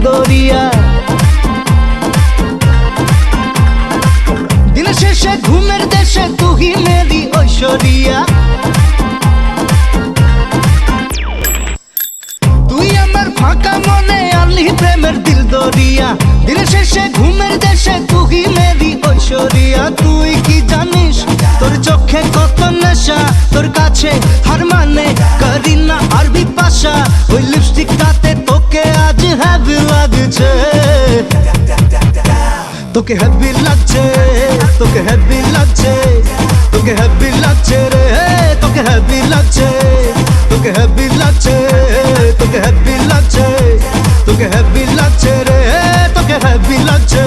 দরিয়া। দিন শেষে ঘুমের দেশে তুই মেরি ঐশ্বরিয়া। তুই আমার ফাঁকা মনে আনলি প্রেমের দিল দরিয়া। দিন শেষে ঘুমের দেশে তুই মেরি ঐশ্বরিয়া। তুই কি জানিস তোর চোখে কত নেশা, তোর কাছে হার মানে করিনা আর বিপাশা। ওই লিপস্টিকটাতে তোকে আজ হ্যাপি লাগছে, তোকে হ্যাপি লাগছে, তোকে হ্যাপি লাগছে, তোকে হ্যাপি লাগছে রে, তোকে হ্যাপি লাগছে, তোকে হ্যাপি লাগছে, তোকে হ্যাপি লাগছে, তোকে হ্যাপি লাগছে রে, তোকে হ্যাপি লাগছে।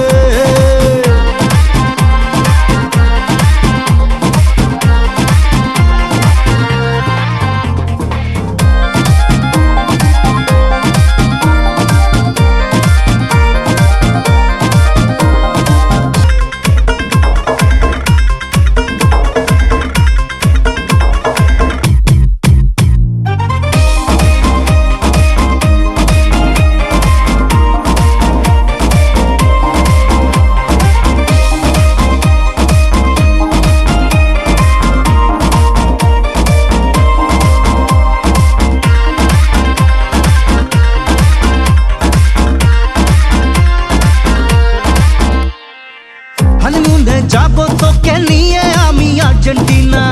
হানিমুনে যাবো তোকে নিয়ে আমি আর্জেন্টিনা।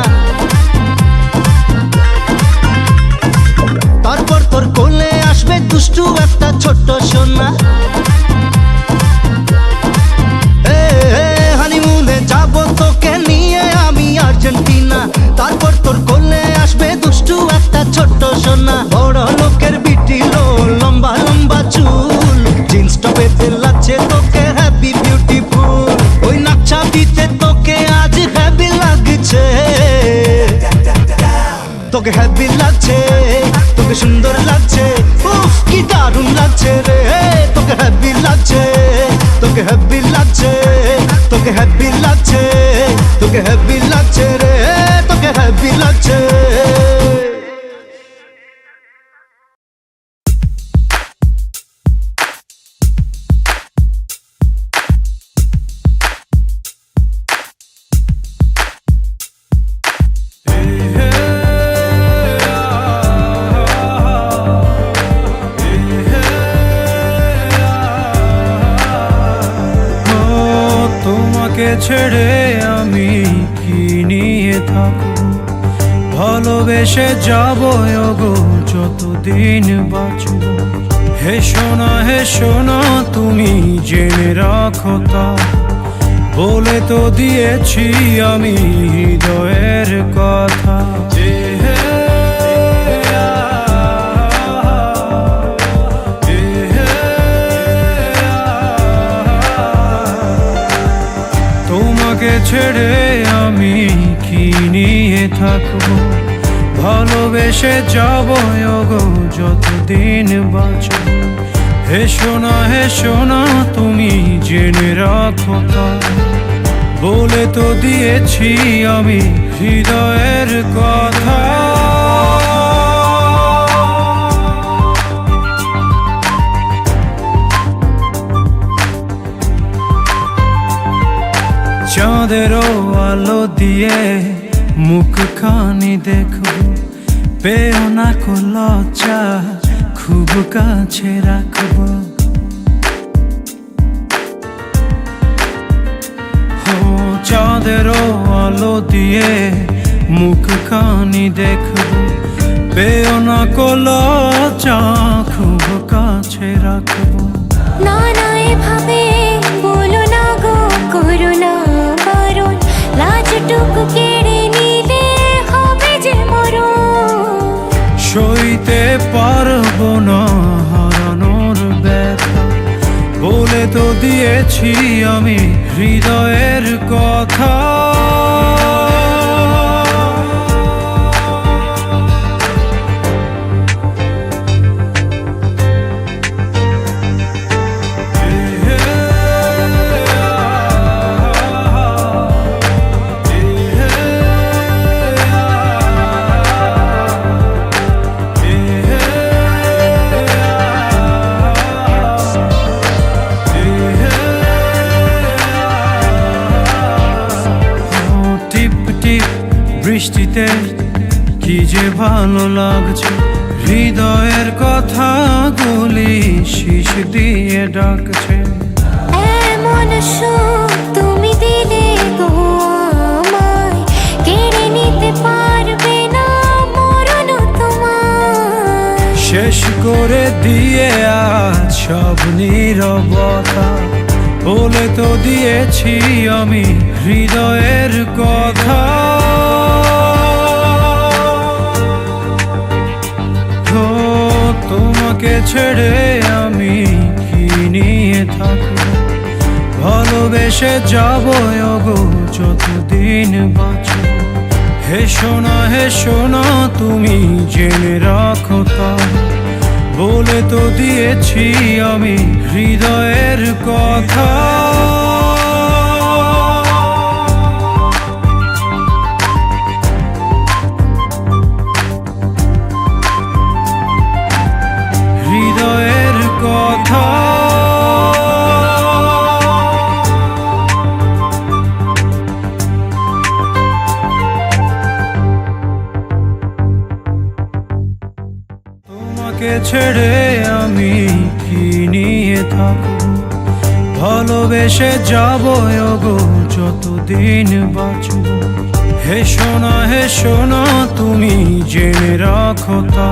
তারপর তোর কোলে আসবে দুষ্টু একটা ছোট্ট সোনা। হানিমুনে যাবো তোকে নিয়ে আমি আর্জেন্টিনা। তারপর তোর কোলে আসবে দুষ্টু একটা ছোট্ট সোনা। বড় লোকের বিটিলো লম্বা লম্বা চুল, জিন্স টপেতে লাগছে তোকে হ্যাপি বিউটিফুল। ওই নাকছাবিতে তোকে আজ হ্যাপি লাগছে, তোকে হ্যাপি লাগছে, তোকে সুন্দর লাগছে, উফ কি দারুণ লাগছে রে। তোকে হ্যাপি লাগছে, তোকে হ্যাপি লাগছে, তোকে হ্যাপি লাগছে, তোকে হ্যাপি লাগছে রে, তোকে হ্যাপি লাগছে। ছেড়ে আমি কি নিয়ে থাকবো, ভালোবেসে যাবো গো যতদিন বাঁচবো। হেসো না তুমি জেনে রাখো তা, বলে তো দিয়েছি আমি হৃদয়ের কথা। ছেড়ে আমি কি নিয়ে থাকবো, ভালোবেসে যাবো গো যতদিন বাঁচবো। হেসো না তুমি জেনে রাখো তা, বলে তো দিয়েছি আমি হৃদয়ের কথা। চাঁদেরও আলো দিয়ে মুখখানি দেখবো, পেও না কো লজ্জা খুব কাছে রাখবো। চাঁদেরও আলো দিয়ে মুখখানি দেখবো, পেও না কো লজ্জা খুব কাছে রাখবো। না না এভাবে বলো না গো, করো না বারণ, লাজটুকু কেড়ে নিলে হবে যে মরণ। সইতে পারবো না হারানোর ব্যথা, বলে তো দিয়েছি আমি হৃদয়ের কথা। ভালো লাগছে, হৃদয়ের কথাগুলি শীষ দিয়ে ডাকছে। এমন সুখ তুমি দিলে গো আমায়, কেড়ে নিতে পারবে না মরণ তোমার। শেষ করে দিয়ে আজ সব নীরবতা, বলে তো দিয়েছি আমি হৃদয়ের কথা। ও তোমাকে ছেড়ে আমি কি নিয়ে থাকবো, ভালোবেসে যাবো গো যতদিন বাঁচব। হেসো না তুমি জেনে রাখো তা, বলে তো দিয়েছি আমি হৃদয়ের কথা। হৃদয়ের কথা। তোমাকে ছেড়ে আমি কি নিয়ে থাকবো, ভালোবেসে যাবো গো যতদিন বাঁচব। হেসো না তুমি জেনে রাখো তা,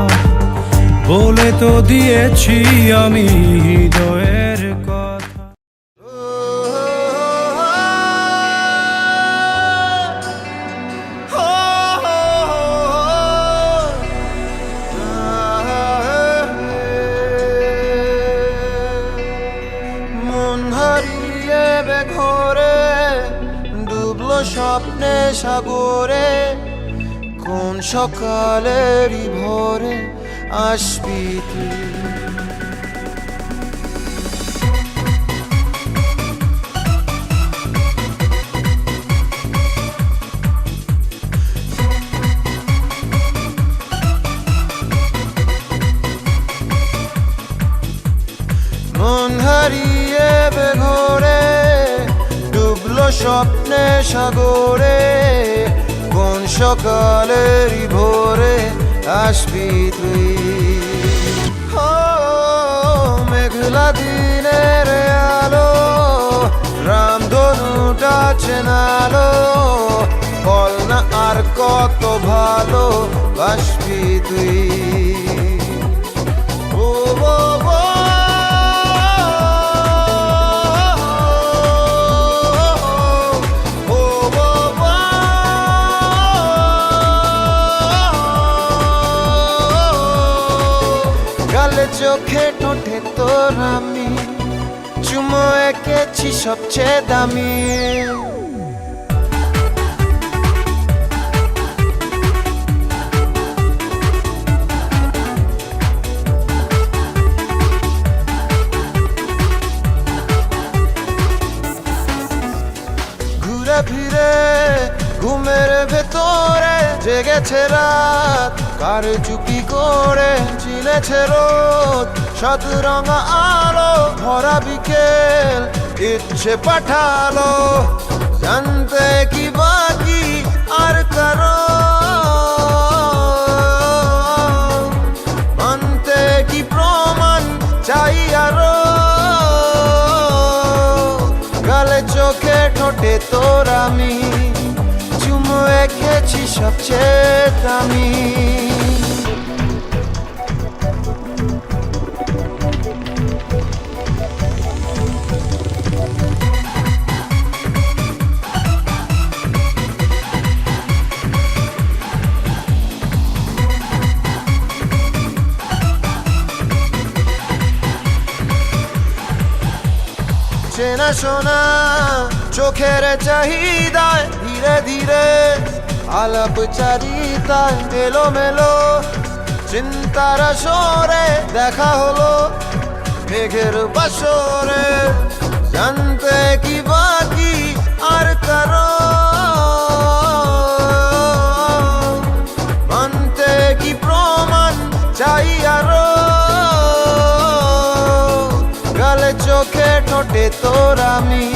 বলে তো দিয়েছি আমি হৃদয়ের কথা। মন হারিয়ে বেঘরে ডুবলো স্বপ্নে সাগরে, কোন সকালেরই ভোরে আসবি তুই। মন হারিয়ে বেঘরে ডুবলো স্বপ্নে সাগরে, কোন সকালেরই ভোরে আসবি তুই। ও মেঘলা দিনের আলো রামধনুটা চেনালো, বল না আর কত ভালো বাসবি তুই। ও বাবা চোখে ঠোঁটে তোর আমি চুমো এঁকেছি সবচেয়ে দামি। ঘুরে ফিরে ঘুমের ভেতরে জেগেছে রাত, কার চুপি করে চিনেছে রোদ। শতরঙা আলো ভরা বিকেল ইচ্ছে পাঠালো, জানতে কি বাকি আর কারো, মানতে কি প্রমাণ চাই আরো। গালে চোখে ঠোঁটে তোর আমি চুমো এঁকেছি সবচেয়ে দামি। চেনা শোনা চোখের চাহিদায় ধীরে ধীরে আলাপ চারিতায় এলো মেলো, চিন্তার সরে দেখা হলো মেঘের বাসরে। জানতে কি বাকি আর কারো, মানতে কি প্রমাণ চাই আরো। গালে চোখে ঠোঁটে তোর আমি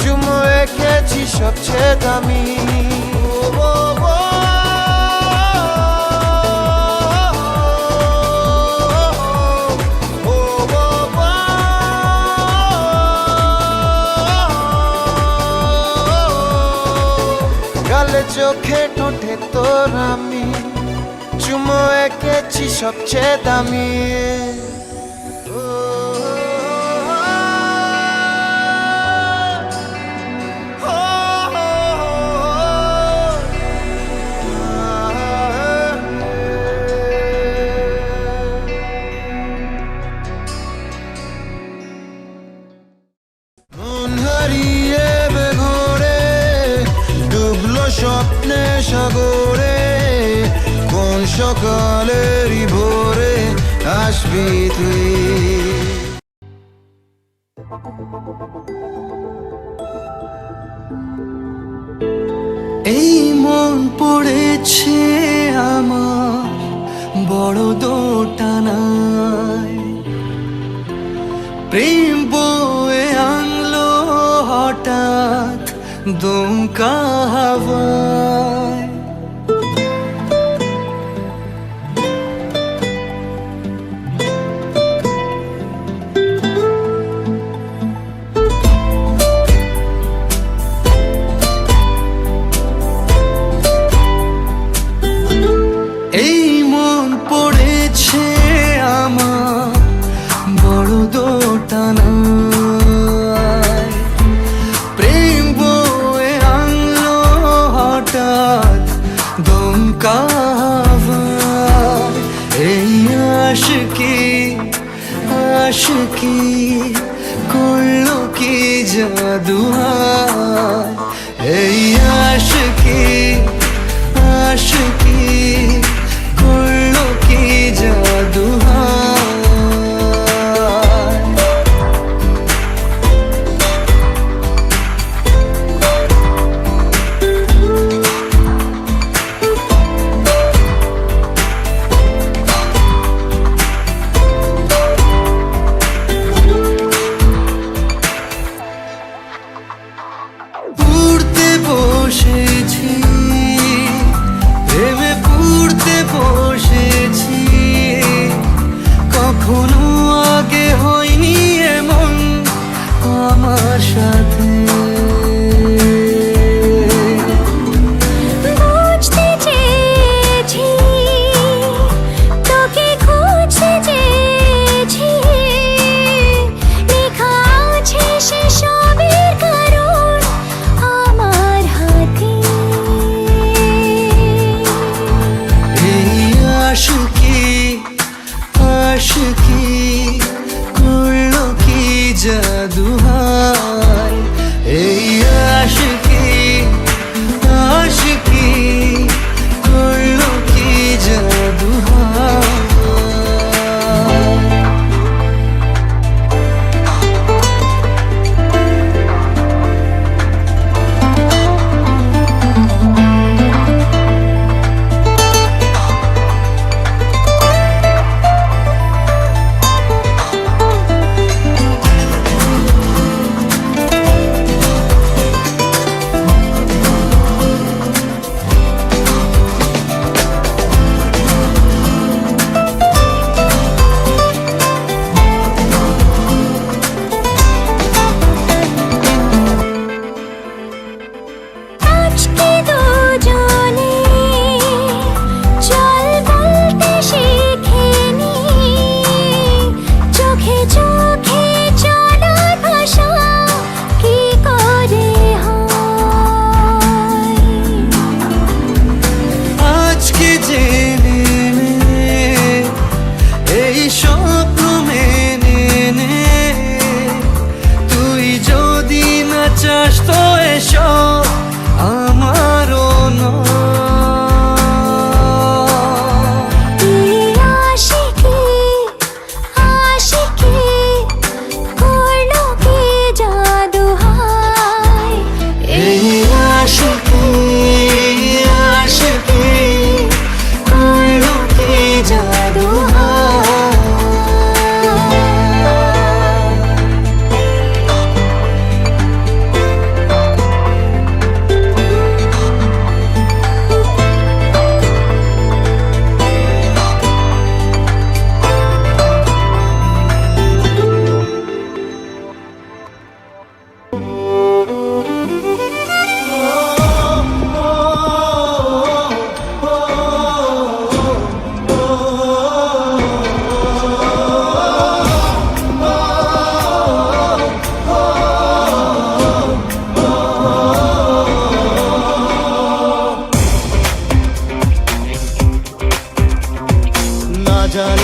চুমো এঁকেছি সবচেয়ে দামি। ও চোখে ঠোঁটে তোর আমি চুমো এঁকেছি সবচেয়ে দামি মন হারিয়ে বেঘরে ডুবলো স্বপ্নে সাগরে কোন সকালেরই ভোরে আসবি তুই এই মন পড়েছে আমার বড় দোটানায় প্রেম বয়ে আনলো হঠাৎ দমকা হাওয়ায় এই মন পড়েছে আমার বড় দোটানায় প্রেম বয়ে আনলো হঠাৎ দমকা হাওয়ায় এই আশিকি আশিকি করলো কি জাদু হায় এই আশিকি আশিকি করলো কি জাদু হায়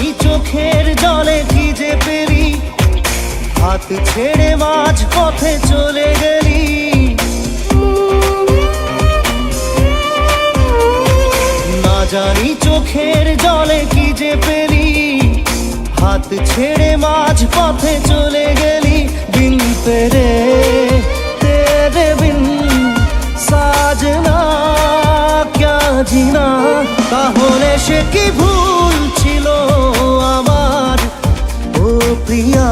জানি চোখের জলে কি যে পেরি, হাত ছেড়ে মাঝ পথে চলে গেলি। না জানি চোখের জলে কি যে পেরি, হাত ছেড়ে মাঝ পথে চলে গেলি। বিন তেরে তেরে বিন সাজনা ক্যা জিনা, তাহলে সে কি ভুল ছিল আমার ও প্রিয়া,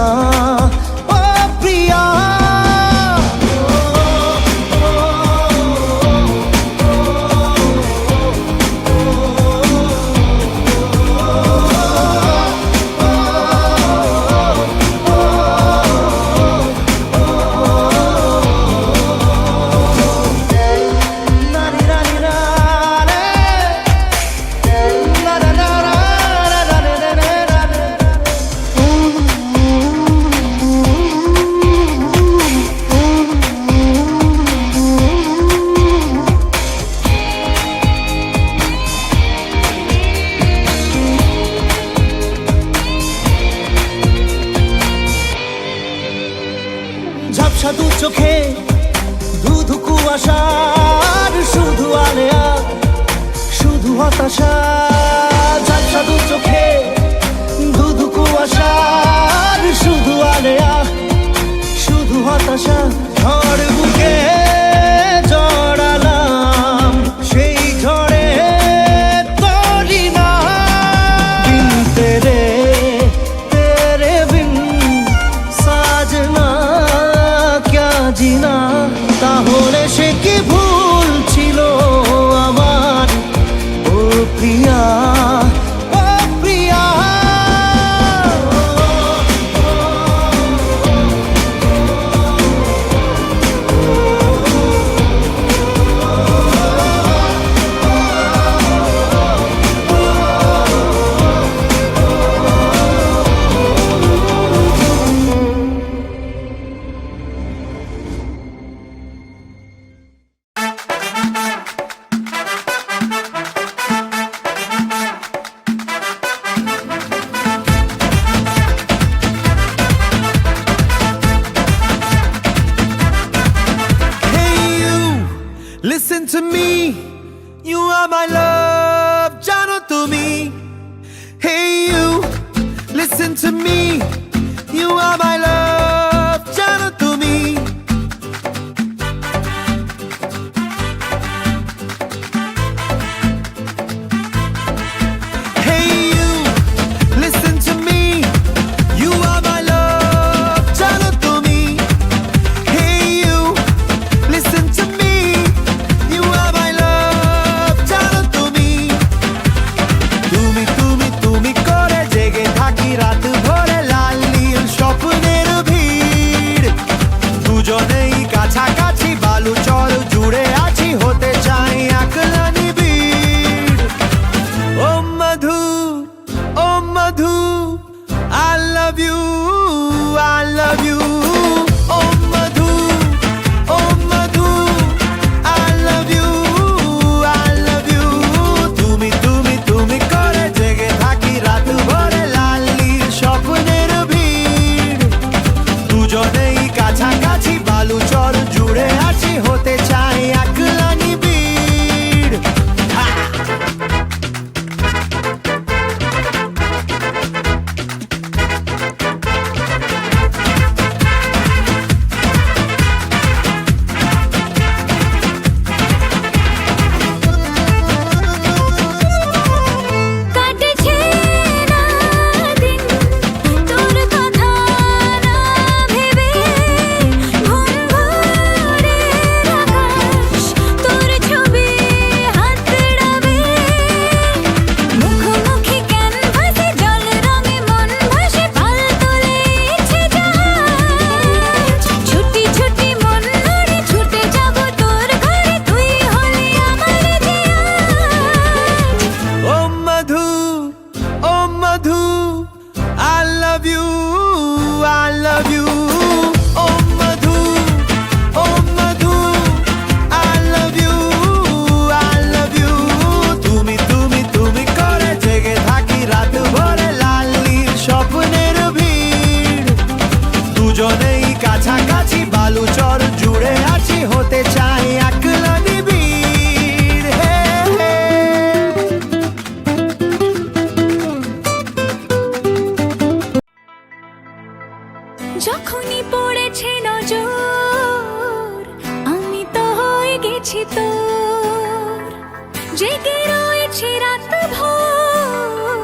ও প্রিয়া। ঝাপসা দু চোখে ধুধু কুয়াশার শুধু আলেয়া, শুধু হতাশা। ঝাপসা দু চোখে ধুধু কুয়াশার শুধু আলেয়া, শুধু হতাশা। ঝড় বুকে জড়ালাম, সেই ঝড়ে তরি না। বিন তেরে তেরে বিন সাজনা ক্যা জিনা, তাহলে সে কি ভুল ছিল আমার ও প্রিয়া, ও প্রিয়া। Listen to me, you are my love, jano tumi. Hey you, listen to me, you are my love, jano tumi. Hey you, listen to me, you are my love, jano tumi. Hey you, listen to me, you are my love, jano tumi. Tumi tumi tumi kore jege thaki raat bhore, lal নীল স্বপ্নের ভিড়। দুজনেই কাছাকাছি বালু চর জুড়ে আছি, হতে চাই একলা নিবিড়। ও মধু, ও মধু, I love you, I love you. O Madhu, O Madhu, I love you, I love you. তুমি তুমি তুমি করে জেগে থাকি রাত ভরে, লাল নীল স্বপ্নের ভিড়। দুজনেই কাছাকাছি বালু চর জুড়ে আছি, হতে চাই একলা নিবিড়। কাটেছে না দিন তোর কথা না ভেবে, ঘুম ভরে আকাশ তোর ছবি হাতড়াবে। মুখোমুখি ক্যানভাসে জল রঙে মন ভাসে, পাল তোলে ইচ্ছে জাহাজ। ছুটি ছুটি মন ধরে ছুটে যাব তোর ঘরে, তুই হলি আমার যে আজ। ও মধু, ও মধু, I love you, I love you. O Madhu, O Madhu, I love you, I love you. তুমি তুমি তুমি করে জেগে থাকি রাত ভরে, লাল গেছি তোর, জেগে রয়েছি রাত ভোর,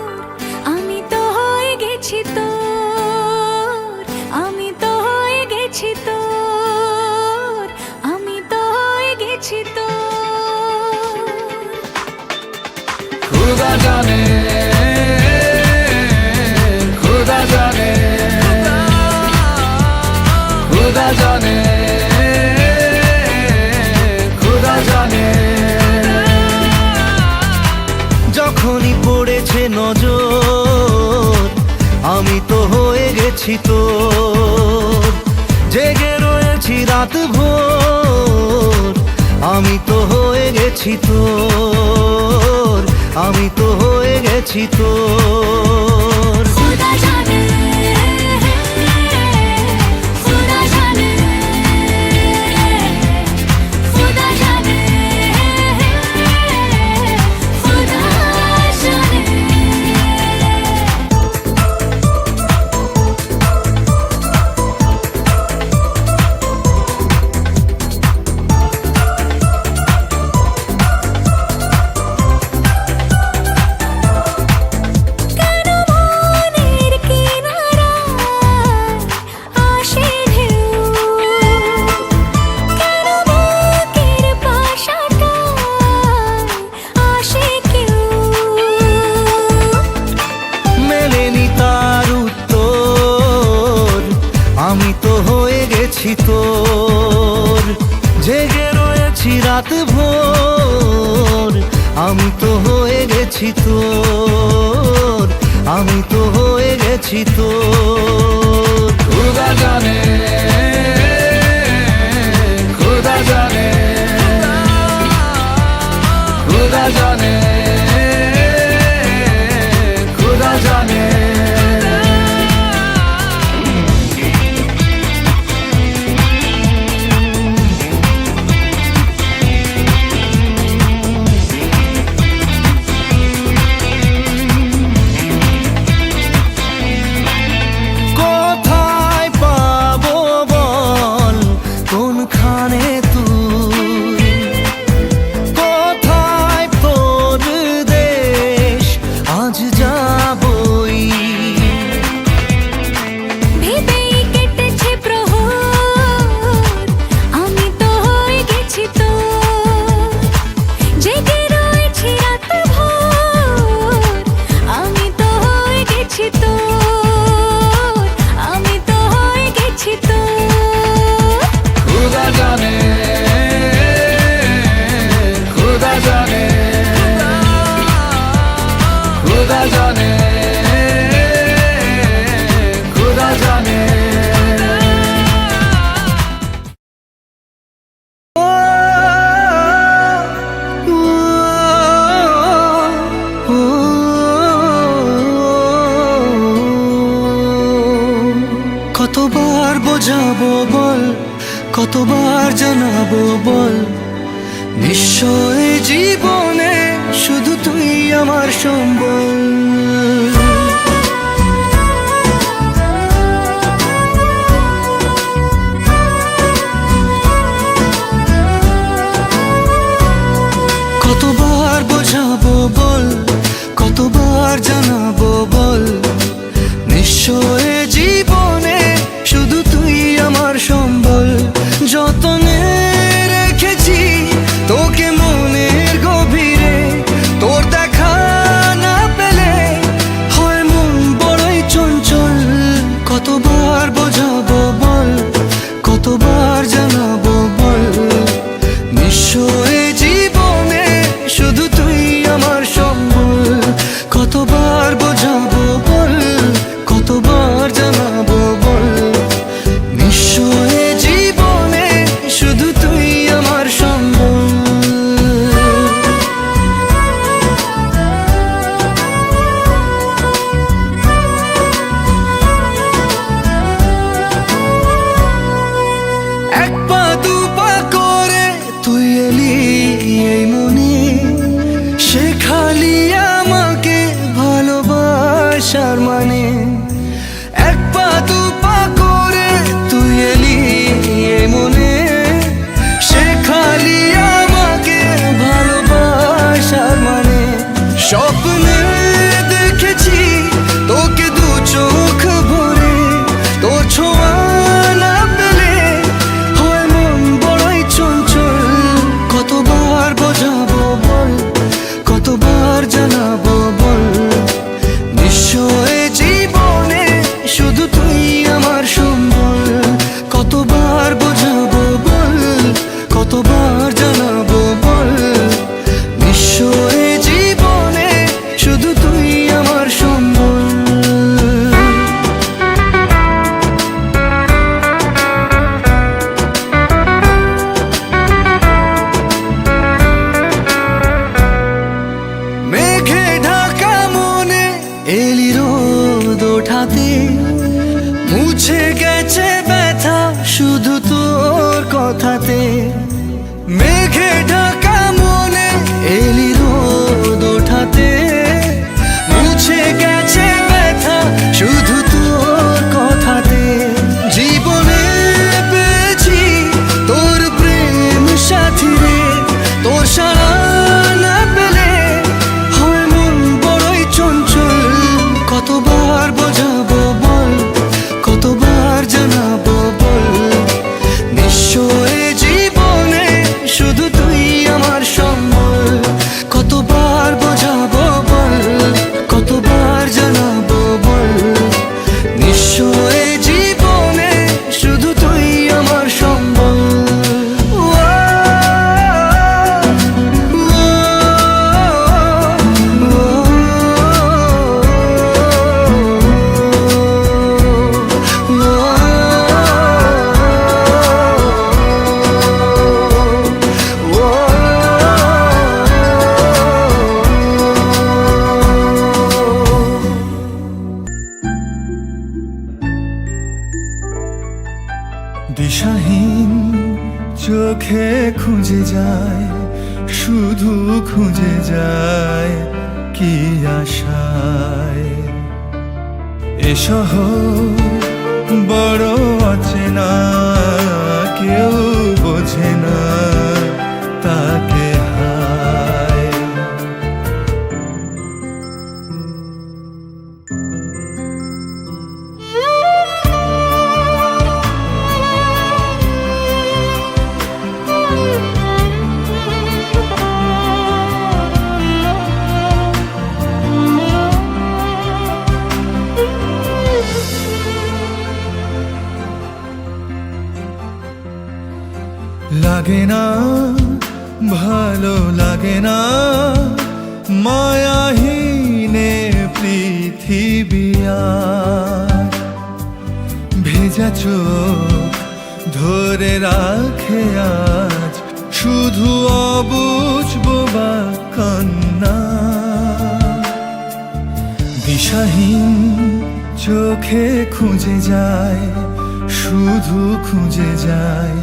আমি তো হয়ে গেছি তোর, আমি তো হয়ে গেছি তোর, আমি তো হয়ে গেছি তোর। खुदा जाने, खुदा जाने, खुदा जाने, खुदा जाने। যখনই পড়েছে নজর আমি তো হয়ে গেছি তোর, জেগে রয়েছি রাত ভোর, আমি তো হয়ে গেছি তোর, আমি তো হয়ে গেছি তোর। खुदा जाने, खुदा जाने, खुदा जाने, खुदा जाने। কেন মনের কিনারায় আসে ঢেউ, কেন বুকের পাশাটায় আসে কেউ, মেলেনি তার উত্তর, আমি তো হয়ে গেছি তোর, জেগে রয়েছি রাত ভোর, আমি তো হয়ে গেছি তোর, আমি তো হয়ে গেছি তোর। खुदा जाने, खुदा जाने, खुदा जाने, खुदा जाने। কোথায় পাবো বল কোনখানে তুই, কোথায় তোর দেশ আজ যাবই, ভেবেই কেটেছে প্রহর, আমি তো হয়ে গেছি তোর, জেগে রয়েছি রাত ভোর, আমি তো হয়ে গেছি তোর, আমি তো হয়ে গেছি তোর। खुदा जाने, खुदा जाने, खुदा जाने, खुदा जाने। কতবার বোঝাবো বল, কতবার জানাবো বল, নিশ্চয় জীবনে শুধু তুই আমার সম্বল। কতবার বোঝাবো বল, কতবার জানাবো বল, নিশ্চয় জীবনে শুধু তুই আমার সম্বল। যতনে রেখেছি তোকে মনের গভীরে, তোর দেখা না পেলে রোদ ওঠাতে মুছে গেছে ব্যথা শুধু তোর কথাতে। মেঘে ঢাকা মনে এলি রোদ ওঠাতে মুছে গেছে ব্যথা শুধু তোর কথাতে। জীবনে পেয়েছি তোর প্রেম সাথী রে, তোর সারা না পেলে হয় মন বড়ই চঞ্চল। কতবার বোঝাবো বল, কতবার জানাবো বল, নিশ্চয় জীবনে শুধু তুই আমার সম্বল। কতবার বোঝাবো বল, কতবার জানাবো বল, নিশ্চয় জীবনে শুধু তুই আমার সম্বল। দিশাহীন চোখে খুঁজে যায়, শুধু খুঁজে যায় কি আশায়। এ শহর বড় অচেনা, কেউ বোঝে না তাকে হায়। লাগে না ভালো লাগে না মায়াহীনে পৃথিবী আর। ভেজা চোখ ধরে রাখে আজ শুধু অবুঝ বোবা কান্না। দিশাহীন চোখে খুঁজে যায়, শুধু খুঁজে যায়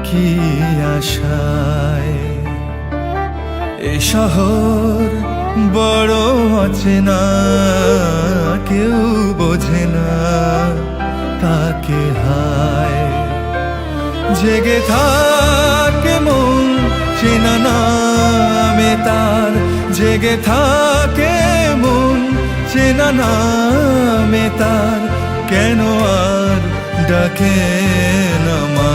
কি আশায়। এ শহর বড় অচেনা, কেউ বোঝে না তাকে হায়। জেগে থাকে মন চেনা নামে তার, জেগে থাকে মন চেনা নামে তার, কেন আর ডাকে না মা।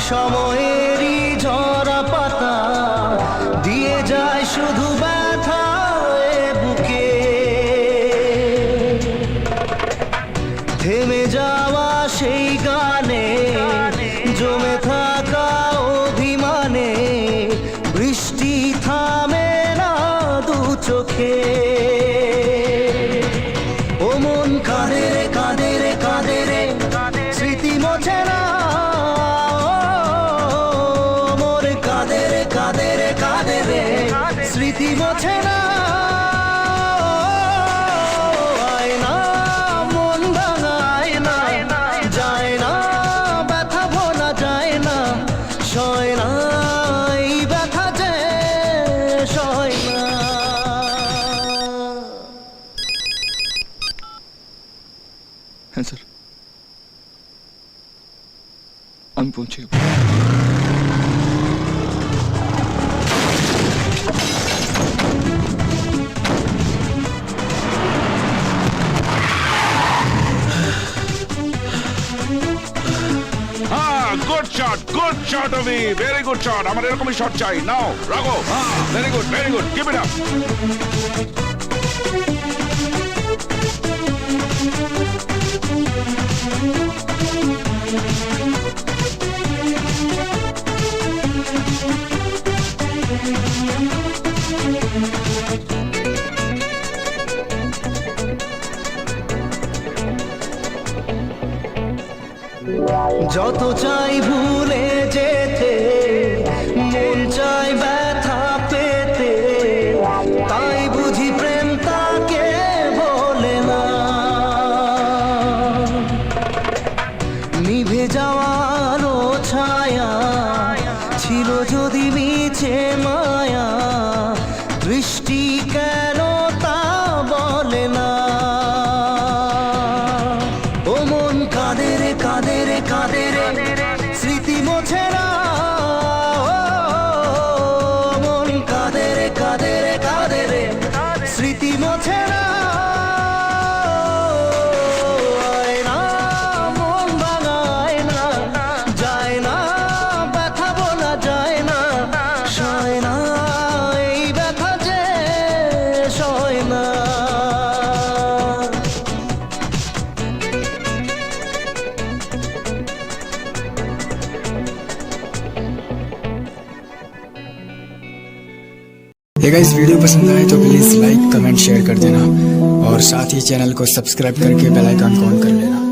সময়েরই ঝরা পাতা দিয়ে যায় শুধু ব্যথা এ বুকে। থেমে যাওয়া সেই গানে জমে থাকা অভিমানে বৃষ্টি থামে না দু চোখে। ও মন কাঁদে রে কাঁদে রে কাঁদে রে স্মৃতি মোছে না। ও মোর কাঁদে রে কাঁদে রে কাঁদে রে স্মৃতি মোছে না। আয়না মন ভাঙায় না, যায় না ব্যথা ভোলা যায় না, সয় না এই ব্যথা যে সয় না। হ্যাঁ স্যার, আমি পৌঁছে যাব। গুড শট অফি, ভেরি গুড শট। আমার এরকমই শট চাই। নাও রাখো। Very good, very good, keep it up. যত চাই ভুলে যেতে, মন চাই ব্যথা পেতে, তাই বুঝি প্রেম তাকে বলে না। নিভে যাওয়ার ছায়া ছিল যদি মিছে মায়া, দৃষ্টি কেন তা বলে না। ও মন কাঁদে রে কাঁদে রে কাঁদে রে স্মৃতি মোছে না। ও মন কাঁদে রে কাঁদে রে কাঁদে রে স্মৃতি মোছে না। আয়না মন ভাঙায় না, যায় না ব্যথা বলা যায় না, সয় না এই ব্যথা যে সয় না। गाइस, वीडियो पसंद आए तो प्लीज़ लाइक कमेंट शेयर कर देना और साथ ही चैनल को सब्सक्राइब करके बेल आइकन को ऑन कर लेना।